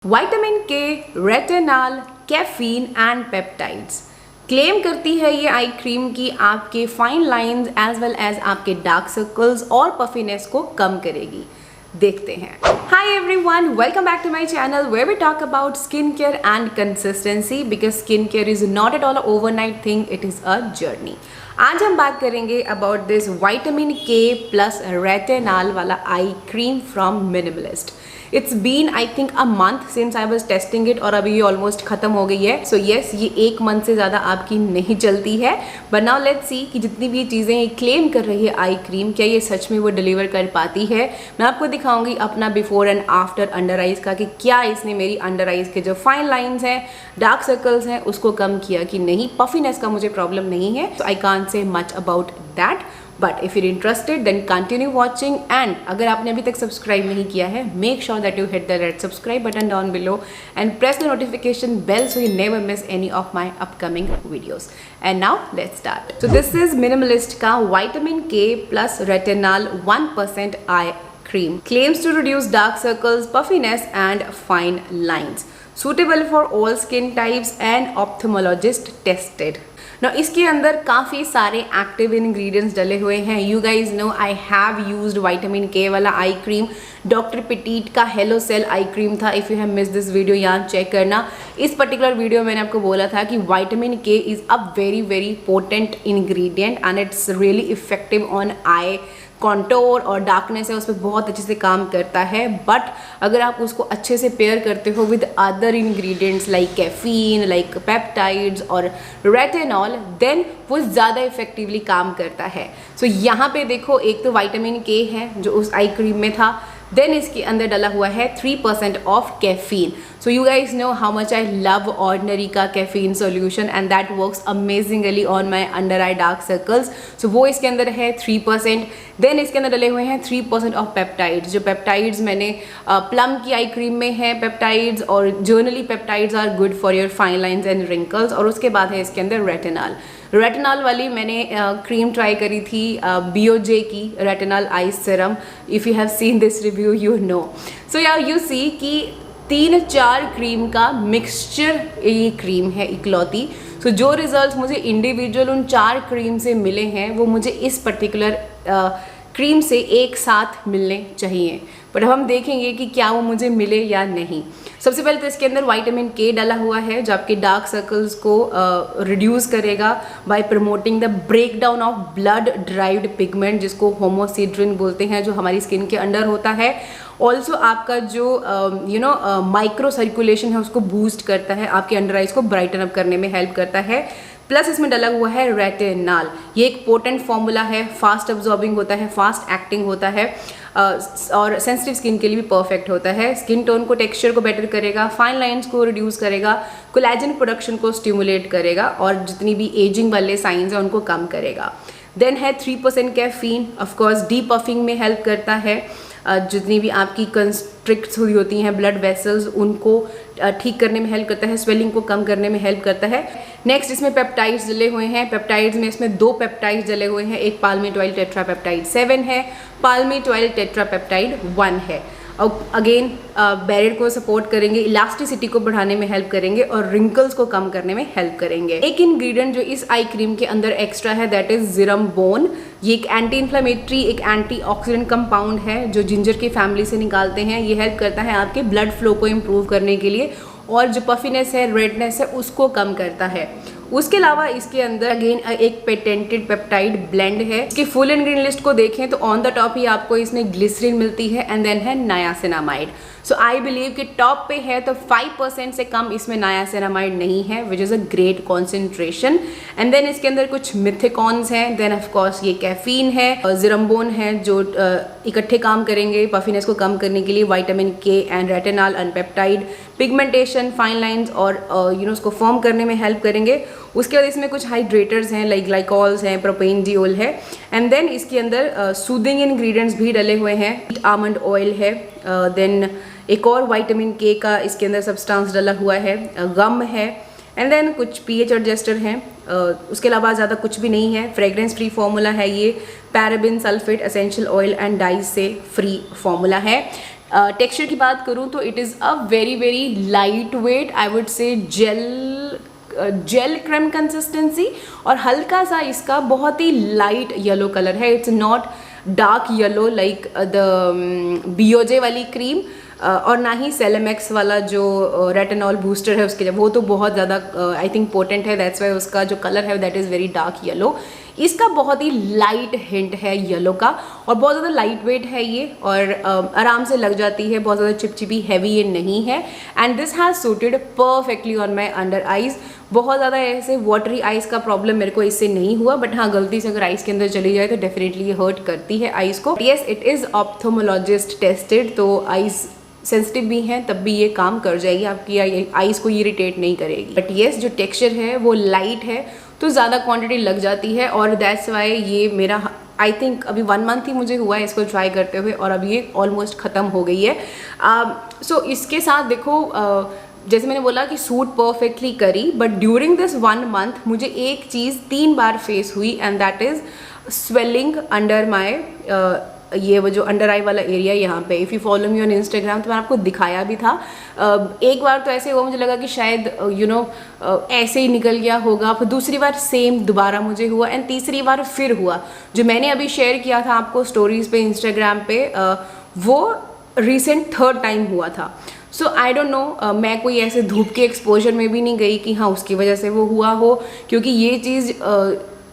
Vitamin K, retinol, caffeine and peptides. Claim करती है ये आई क्रीम कि आपके fine lines as well as आपके डार्क सर्कल्स और पफीनेस को कम करेगी। देखते हैं। Hi everyone, welcome back to my channel where we talk about skin care and consistency because skin care is not at all overnight thing, it is a journey. आज हम बात करेंगे about this vitamin K plus retinol वाला eye cream from Minimalist. It's been I think a month since I was testing it और अभी ये almost खत्म हो गई है। सो येस, ये एक मंथ से ज़्यादा आपकी नहीं चलती है। बट नाउ लेट्स सी कि जितनी भी चीज़ें ये क्लेम कर रही है आई क्रीम, क्या ये सच में वो डिलीवर कर पाती है। मैं आपको दिखाऊंगी अपना before and after under eyes का कि क्या इसने मेरी अंडर आइज के जो फाइन लाइन्स हैं, डार्क सर्कल्स हैं, उसको कम किया कि नहीं। पफीनेस का मुझे प्रॉब्लम नहीं है, so I can't say much about that. But if you're interested then continue watching, and अगर आपने अभी तक सब्सक्राइब नहीं किया है, make sure that you hit the red subscribe button down below and press the notification bell so you never miss any of my upcoming videos. And now let's start. So this is Minimalist का Vitamin K plus Retinol 1% eye cream. Claims to reduce dark circles, puffiness and fine lines. Suitable for all skin types and ophthalmologist tested. Now इसके अंदर काफ़ी सारे active ingredients डले हुए हैं। You guys know I have used vitamin K वाला eye cream. Doctor पिटीट का हेलो सेल आई क्रीम था। If you have miss this video, यहाँ चेक करना। इस पर्टिकुलर वीडियो मैंने आपको बोला था कि विटामिन के is a very very potent ingredient and it's really effective on I contour और डार्कनेस है उस पर बहुत अच्छे से काम करता है। बट अगर आप उसको अच्छे से पेयर करते हो with other ingredients like caffeine, like peptides और रेटिनॉल, देन वो ज़्यादा इफेक्टिवली काम करता है। सो यहाँ पे देखो, एक तो विटामिन के है जो उस आई क्रीम में था, देन इसके अंदर डला हुआ है 3% of caffeine. So you guys know how much I love ordinary का caffeine solution and that works amazingly on my under eye dark circles. So वो इसके अंदर है 3%। देन इसके अंदर डले हुए हैं 3% ऑफ पेप्टाइड्स। जो पेप्टाइड्स मैंने प्लम की आई क्रीम में है पेप्टाइड्स, और generally peptides are good for your fine lines and wrinkles. और उसके बाद है इसके अंदर रेटिनॉल। रेटिनॉल वाली मैंने क्रीम ट्राई करी थी BOJ की retinol eye serum. If you have seen this review you know. So yeah you सी कि 3-4 क्रीम का मिक्सचर ये क्रीम है इकलौती। सो जो रिजल्ट्स मुझे इंडिविजुअल उन 4 क्रीम से मिले हैं वो मुझे इस पर्टिकुलर क्रीम से एक साथ मिलने चाहिए। बट अब हम देखेंगे कि क्या वो मुझे मिले या नहीं। सबसे पहले तो इसके अंदर विटामिन के डाला हुआ है जो आपके डार्क सर्कल्स को रिड्यूस करेगा by promoting the breakdown of blood derived pigment, जिसको होमोसिड्रिन बोलते हैं, जो हमारी स्किन के अंडर होता है। ऑल्सो आपका जो माइक्रो सर्कुलेशन है उसको बूस्ट करता है, आपके अंडर आइज को ब्राइटन अप करने में हेल्प करता है। प्लस इसमें डला हुआ है रेटिनॉल। ये एक पोटेंट फॉर्मूला है, फास्ट अब्जॉर्बिंग होता है, फास्ट एक्टिंग होता है और सेंसिटिव स्किन के लिए भी परफेक्ट होता है। स्किन टोन को, टेक्सचर को बेटर करेगा, फाइन लाइंस को रिड्यूस करेगा, कोलेजन प्रोडक्शन को स्टिमुलेट करेगा और जितनी भी एजिंग वाले साइंस हैं उनको कम करेगा। देन है 3% कैफीन, ऑफकोर्स डी पफिंग में हेल्प करता है। जितनी भी आपकी कंस्ट्रिक्ट्स हुई होती हैं ब्लड वेसल्स उनको ठीक करने में हेल्प करता है, स्वेलिंग को कम करने में हेल्प करता है। नेक्स्ट इसमें पेप्टाइड्स डले हुए हैं। पेप्टाइड्स में इसमें 2 पेप्टाइड्स डले हुए हैं, एक पाल्मिटॉइल टेट्रापेप्टाइड 7 है, पाल्मिटॉइल टेट्रापेप्टाइड 1 है। और अगेन बैरियर को सपोर्ट करेंगे, इलास्टिसिटी को बढ़ाने में हेल्प करेंगे और रिंकल्स को कम करने में हेल्प करेंगे। एक इंग्रेडिएंट जो इस आई क्रीम के अंदर एक्स्ट्रा है दैट इज ज़िरमबोन। ये एक एंटी इन्फ्लेमेटरी, एक एंटीऑक्सीडेंट कंपाउंड है जो जिंजर की फैमिली से निकालते हैं। ये हेल्प करता है आपके ब्लड फ्लो को इम्प्रूव करने के लिए और जो पफीनेस है, रेडनेस है, उसको कम करता है। उसके अलावा इसके अंदर अगेन एक पेटेंटेड पेप्टाइड ब्लेंड है। इसकी फुल इंग्रेडिएंट लिस्ट को देखें तो ऑन द टॉप ही आपको इसमें ग्लिसरीन मिलती है एंड देन है नायासिनामाइड। सो आई बिलीव कि टॉप पे है तो 5% से कम इसमें नायासिनामाइड नहीं है, which is a great concentration. And then इसके अंदर कुछ मिथिकॉन्स हैं, देन ऑफकोर्स ये कैफीन है, ज़िरमबोन है जो इकट्ठे काम करेंगे पफीनेस को कम करने के लिए, विटामिन के and retinol and peptide pigmentation, fine lines और उसको फॉर्म करने में हेल्प करेंगे। उसके बाद इसमें कुछ हाइड्रेटर्स हैं लाइक ग्लाइकॉल्स हैं, प्रोपेनडियोल है। एंड देन इसके अंदर सूदिंग इंग्रेडिएंट्स भी डले हुए हैं, आमंड ऑयल है। देन एक और विटामिन के का इसके अंदर सब्सटेंस डला हुआ है, गम है। एंड देन कुछ pH एडजस्टर हैं। उसके अलावा ज़्यादा कुछ भी नहीं है। फ्रेग्रेंस फ्री फार्मूला है ये, paraben, sulphate, essential oil and dyes से फ्री फार्मूला है। टेक्सचर की बात करूँ तो it is a very very lightweight, I would say gel cream consistency, और हल्का सा इसका बहुत ही लाइट येलो कलर है। It's not dark yellow like the BOJ वाली क्रीम, और ना ही सेलेमेक्स वाला जो रेटिनॉल बूस्टर है उसके, वो तो बहुत ज़्यादा आई थिंक पोटेंट है, दैट्स वाई उसका जो कलर है that is very dark yellow. इसका बहुत ही लाइट हिंट है येलो का, और बहुत ज़्यादा लाइट वेट है ये, और आराम से लग जाती है, बहुत ज़्यादा चिपचिपी हैवी ये नहीं है। And this has suited perfectly on my under eyes. बहुत ज़्यादा ऐसे वाटरी आइज़ का प्रॉब्लम मेरे को इससे नहीं हुआ, बट हाँ गलती से अगर आइज़ के अंदर चली जाए तो डेफिनेटली ये हर्ट करती है आइज़ को। Yes, it is ophthalmologist tested, तो आइज़ सेंसिटिव भी हैं तब भी ये काम कर जाएगी, आपकी आइज़ को इरिटेट नहीं करेगी। बट येस, जो टेक्सचर है वो लाइट है तो ज़्यादा क्वांटिटी लग जाती है, और दैट्स वाई ये मेरा आई थिंक अभी 1 मंथ ही मुझे हुआ है इसको ट्राई करते हुए, और अब ये ऑलमोस्ट ख़त्म हो गई है। सो इसके साथ देखो जैसे मैंने बोला कि सूट परफेक्टली करी, बट ड्यूरिंग दिस 1 मंथ मुझे एक चीज़ 3 बार फेस हुई, and that is swelling under my ये वो जो अंडर आई वाला एरिया यहाँ पे। If you follow me on Instagram तो मैंने आपको दिखाया भी था। एक बार तो ऐसे हुआ, मुझे लगा कि शायद ऐसे ही निकल गया होगा, फिर दूसरी बार सेम दोबारा मुझे हुआ, एंड तीसरी बार फिर हुआ। जो मैंने अभी शेयर किया था आपको स्टोरीज़ पे इंस्टाग्राम पे, वो रिसेंट 3rd टाइम हुआ था। सो आई डोंट नो, मैं कोई ऐसे धूप के एक्सपोजर में भी नहीं गई कि हाँ उसकी वजह से वो हुआ हो, क्योंकि ये चीज़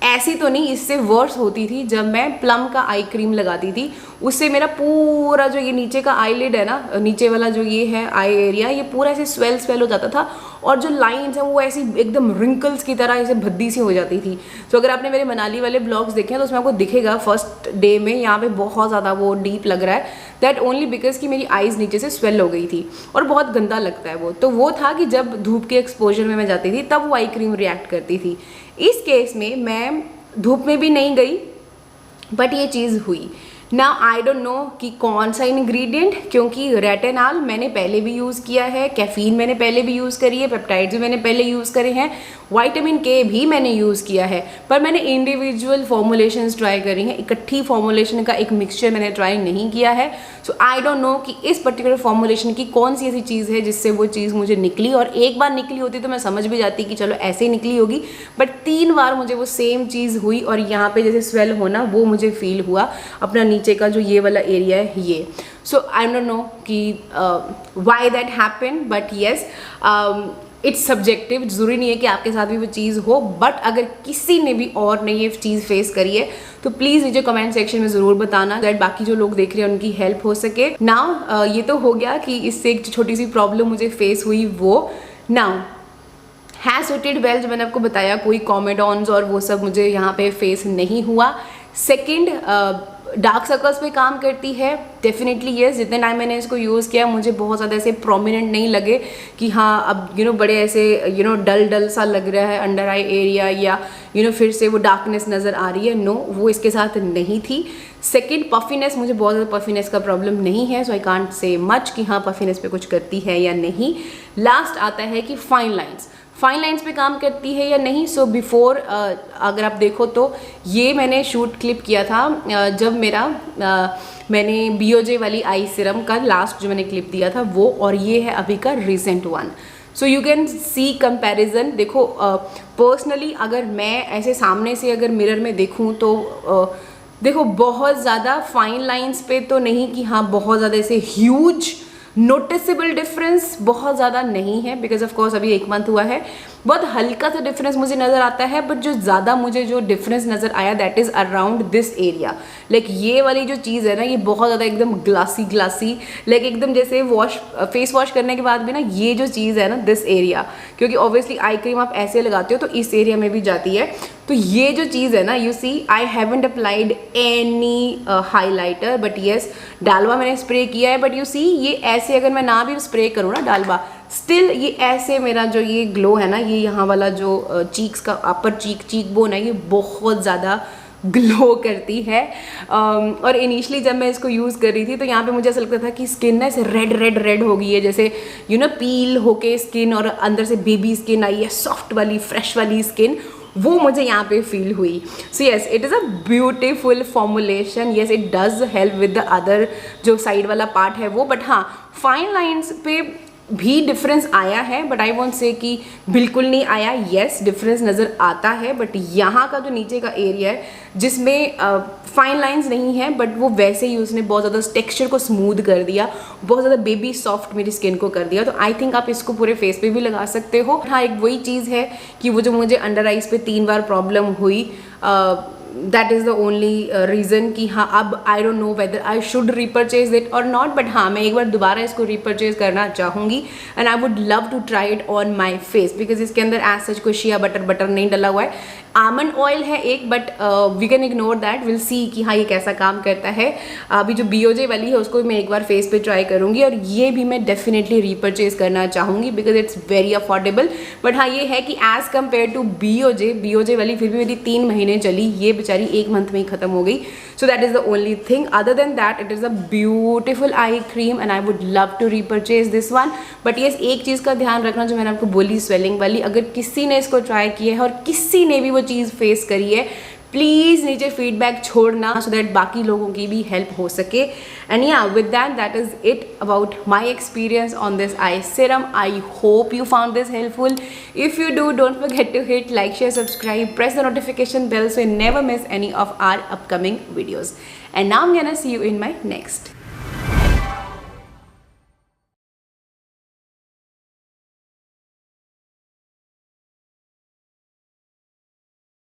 ऐसी तो नहीं, इससे वर्स होती थी जब मैं प्लम का आई क्रीम लगाती थी। उससे मेरा पूरा जो ये नीचे का आईलिड है ना, नीचे वाला जो ये है आई एरिया, ये पूरा ऐसे स्वेल हो जाता था, और जो लाइंस हैं वो ऐसी एकदम रिंकल्स की तरह ऐसे भद्दी सी हो जाती थी। तो अगर आपने मेरे मनाली वाले ब्लॉग्स देखे हैं तो उसमें आपको दिखेगा फर्स्ट डे में यहाँ पे बहुत ज़्यादा वो डीप लग रहा है, दैट ओनली बिकॉज कि मेरी आइज़ नीचे से स्वेल हो गई थी, और बहुत गंदा लगता है वो। तो वो था कि जब धूप के एक्सपोजर में मैं जाती थी तब वो आई क्रीम रिएक्ट करती थी। इस केस में मैं धूप में भी नहीं गई, बट ये चीज़ हुई। ना आई डोंट नो कि कौन सा इंग्रेडिएंट, क्योंकि रेटिनॉल मैंने पहले भी यूज़ किया है, कैफीन मैंने पहले भी यूज़ करी है, पेप्टाइड्स भी मैंने पहले यूज़ करे हैं, विटामिन के भी मैंने यूज़ किया है, पर मैंने इंडिविजुअल फॉर्मुलेशंस ट्राई करी हैं, इकट्ठी फॉर्मुलेशन का एक मिक्सचर मैंने ट्राई नहीं किया है। सो आई डोंट नो कि इस पर्टिकुलर फॉर्मुलेशन की कौन सी ऐसी चीज़ है जिससे वो चीज़ मुझे निकली, और एक बार निकली होती तो मैं समझ भी जाती कि चलो ऐसे ही निकली होगी, बट 3 बार मुझे वो सेम चीज़ हुई, और यहाँ पे जैसे स्वेल होना वो मुझे फील हुआ अपना नीचे का जो ये वाला एरिया है ये। सो आई डोंट नो कि why that happen, but yes it's subjective. ज़रूरी नहीं है कि आपके साथ भी वो चीज़ हो, बट अगर किसी ने भी और ने ये चीज़ फेस करी है तो प्लीज़ नीचे कमेंट सेक्शन में ज़रूर बताना, दैट बाकी जो लोग देख रहे हैं उनकी हेल्प हो सके। नाउ ये तो हो गया कि इससे एक छोटी सी प्रॉब्लम मुझे फेस हुई वो। नाउ हैज़ सूटेड वेल, जो मैंने आपको बताया कोई कॉमेडॉन्स और वो सब मुझे यहाँ पे फेस नहीं हुआ। सेकेंड, डार्क सर्कल्स पे काम करती है डेफिनेटली येस। जितने टाइम मैंने इसको यूज़ किया मुझे बहुत ज़्यादा ऐसे प्रोमिनेंट नहीं लगे कि हाँ अब बड़े ऐसे डल सा लग रहा है अंडर आई एरिया, या फिर से वो डार्कनेस नज़र आ रही है। नो, वो इसके साथ नहीं थी। सेकेंड, पफिनेस, मुझे बहुत ज़्यादा पफिनेस का प्रॉब्लम नहीं है, so I can't say much कि हाँ पफिनेस पे कुछ करती है या नहीं। लास्ट आता है कि फाइन लाइंस पे काम करती है या नहीं। सो बिफोर अगर आप देखो तो ये मैंने शूट क्लिप किया था जब मैंने बीओजे वाली आई सिरम का लास्ट जो मैंने क्लिप दिया था वो, और ये है अभी का recent one. So you can see comparison. देखो पर्सनली अगर मैं ऐसे सामने से अगर मिरर में देखूँ तो देखो बहुत ज़्यादा फाइन लाइंस पे तो नहीं कि हाँ बहुत ज़्यादा ऐसे ह्यूज नोटिसेबल डिफरेंस बहुत ज़्यादा नहीं है, बिकॉज ऑफ कोर्स अभी 1 मंथ हुआ है। बहुत हल्का सा डिफरेंस मुझे नज़र आता है, बट जो ज़्यादा मुझे जो डिफरेंस नज़र आया that is around this area. Like ये वाली जो चीज़ है ना, ये बहुत ज़्यादा एकदम ग्लासी लाइक एकदम जैसे फेस वॉश करने के बाद भी ना ये जो चीज़ है ना दिस एरिया, क्योंकि ऑब्वियसली आई क्रीम आप ऐसे लगाते हो तो इस एरिया में भी जाती है। तो ये जो चीज़ है ना, you see I haven't applied any highlighter, but yes डालवा मैंने स्प्रे किया है, बट यू सी ये ऐसे अगर मैं ना भी स्प्रे करूँ ना डालवा, स्टिल ये ऐसे मेरा जो ये ग्लो है ना, ये यहाँ वाला जो चीक्स का अपर चीक बोन है, ये बहुत ज़्यादा ग्लो करती है। और इनिशियली जब मैं इसको यूज़ कर रही थी तो यहाँ पे मुझे ऐसा लगता था कि स्किन ना ऐसे रेड हो गई है, जैसे पील होके स्किन और अंदर से बेबी स्किन आई है, सॉफ्ट वाली फ्रेश वाली स्किन। वो मुझे यहाँ पे फील हुई. So yes, it is a beautiful formulation. Yes, it does help with the other जो साइड वाला पार्ट है वो, बट हाँ फाइन लाइन्स पे भी डिफरेंस आया है, बट आई वॉन्ट से कि बिल्कुल नहीं आया. येस, डिफरेंस नज़र आता है, बट यहाँ का जो नीचे का एरिया है जिसमें फाइन लाइंस नहीं है, बट वो वैसे ही उसने बहुत ज़्यादा टेक्सचर को स्मूथ कर दिया, बहुत ज़्यादा बेबी सॉफ्ट मेरी स्किन को कर दिया. तो आई थिंक आप इसको पूरे फेस पे भी लगा सकते हो. हाँ, एक वही चीज़ है कि वो जो मुझे अंडर आइज पे 3 बार प्रॉब्लम हुई, that is the only reason कि हाँ अब I don't know whether I should repurchase it और नॉट, बट हाँ मैं एक बार दोबारा इसको रीपरचेज करना चाहूँगी and I would love to try it on my face, because इसके अंदर एज सच कोई शिया बटर नहीं डला हुआ है. आमंड ऑयल है एक, but we can ignore that, will see कि हाँ ये कैसा काम करता है. अभी जो BOJ वाली है उसको मैं एक बार फेस पे ट्राई करूँगी और ये भी मैं डेफिनेटली रीपरचेज करना चाहूँगी because it's very affordable. But हाँ ये है कि एज़ कम्पेयर टू BOJ वाली फिर भी मेरी 3 महीने चली, ये बेचारी 1 मंथ में ही खत्म हो गई. So that is the only thing. Other than that it is a beautiful eye cream and I would love to repurchase this one. But yes, एक चीज़ का ध्यान रखना जो मैंने आपको बोली स्वेलिंग वाली, अगर किसी ने इसको ट्राई किया है और किसी ने भी वो चीज़ फेस करी है, प्लीज़ नीचे फीडबैक छोड़ना सो दैट बाकी लोगों की भी हेल्प हो सके. एंड या with that is it about my experience on this I serum. I hope you found this helpful. If you do, don't forget to hit like, share, subscribe, press the notification bell so you never miss any of our upcoming videos. And now I'm gonna see you in my next.